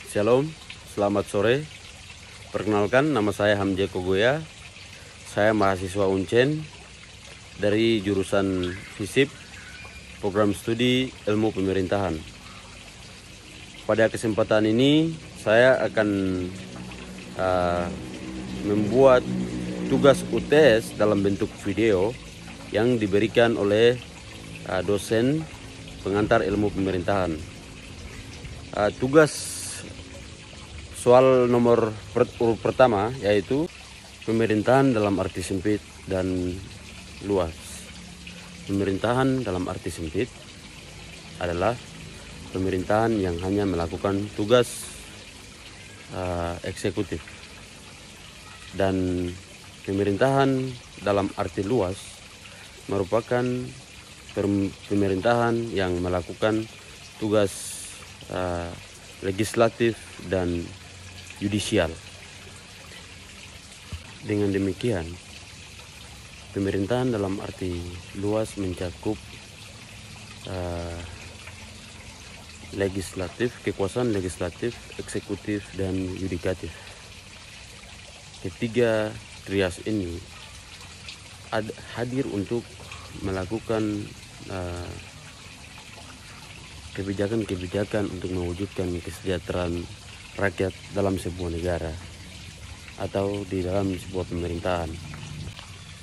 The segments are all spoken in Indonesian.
Shalom, selamat sore. Perkenalkan, nama saya Hamzah Kogoya. Saya mahasiswa Uncen dari jurusan FISIP, program studi ilmu pemerintahan. Pada kesempatan ini, saya akan membuat tugas UTS dalam bentuk video yang diberikan oleh dosen pengantar ilmu pemerintahan. Tugas soal nomor pertama yaitu pemerintahan dalam arti sempit dan luas. Pemerintahan dalam arti sempit adalah pemerintahan yang hanya melakukan tugas eksekutif, dan pemerintahan dalam arti luas merupakan pemerintahan yang melakukan tugas legislatif dan yudisial. Dengan demikian, pemerintahan dalam arti luas mencakup legislatif, kekuasaan legislatif, eksekutif, dan yudikatif. Ketiga trias ini hadir untuk melakukan kebijakan-kebijakan untuk mewujudkan kesejahteraan rakyat dalam sebuah negara atau di dalam sebuah pemerintahan.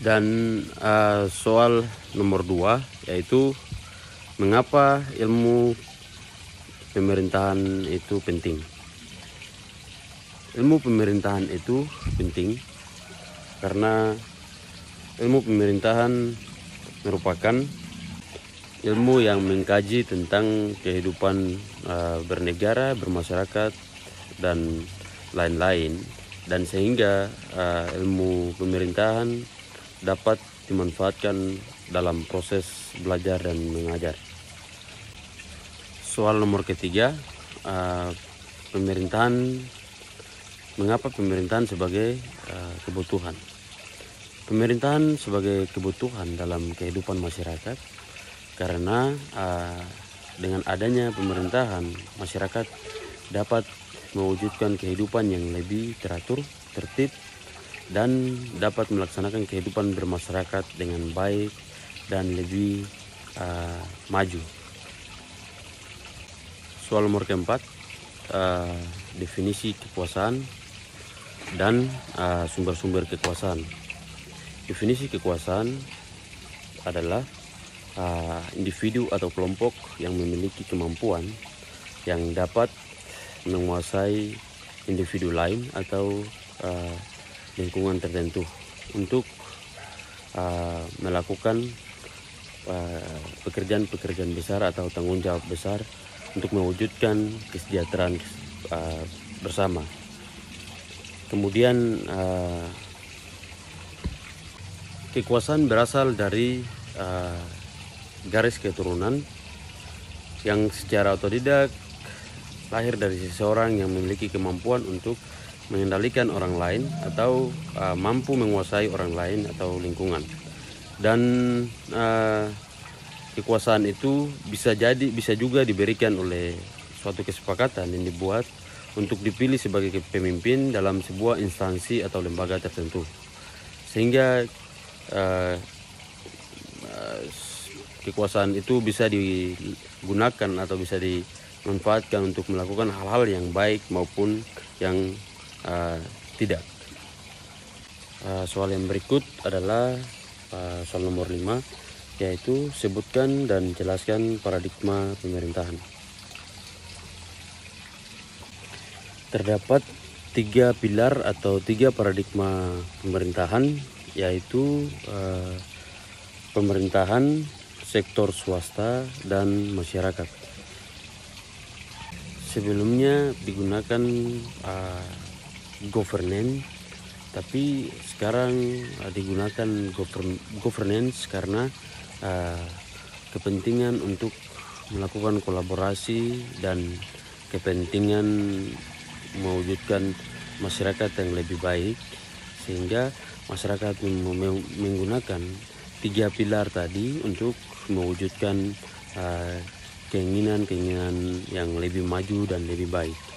Dan soal nomor 2 yaitu mengapa ilmu pemerintahan itu penting. Ilmu pemerintahan itu penting karena ilmu pemerintahan merupakan ilmu yang mengkaji tentang kehidupan bernegara, bermasyarakat, dan lain-lain, dan sehingga ilmu pemerintahan dapat dimanfaatkan dalam proses belajar dan mengajar. Soal nomor ketiga, mengapa pemerintahan sebagai kebutuhan? Pemerintahan sebagai kebutuhan dalam kehidupan masyarakat karena dengan adanya pemerintahan, masyarakat dapat mewujudkan kehidupan yang lebih teratur, tertib, dan dapat melaksanakan kehidupan bermasyarakat dengan baik dan lebih maju. Soal nomor keempat, definisi kekuasaan dan sumber-sumber kekuasaan. Definisi kekuasaan adalah individu atau kelompok yang memiliki kemampuan yang dapat menguasai individu lain atau lingkungan tertentu untuk melakukan pekerjaan-pekerjaan besar atau tanggung jawab besar untuk mewujudkan kesejahteraan bersama. Kemudian kekuasaan berasal dari garis keturunan yang secara otodidak lahir dari seseorang yang memiliki kemampuan untuk mengendalikan orang lain atau mampu menguasai orang lain atau lingkungan. Dan kekuasaan itu bisa juga diberikan oleh suatu kesepakatan yang dibuat untuk dipilih sebagai pemimpin dalam sebuah instansi atau lembaga tertentu, sehingga kekuasaan itu bisa digunakan atau bisa dimanfaatkan untuk melakukan hal-hal yang baik maupun yang tidak. Soal yang berikut adalah soal nomor 5, yaitu sebutkan dan jelaskan paradigma pemerintahan. Terdapat 3 pilar atau 3 paradigma pemerintahan, yaitu pemerintahan, sektor swasta, dan masyarakat. Sebelumnya digunakan governance, tapi sekarang digunakan governance karena kepentingan untuk melakukan kolaborasi dan kepentingan mewujudkan masyarakat yang lebih baik, sehingga masyarakat menggunakan 3 pilar tadi untuk mewujudkan keinginan yang lebih maju dan lebih baik.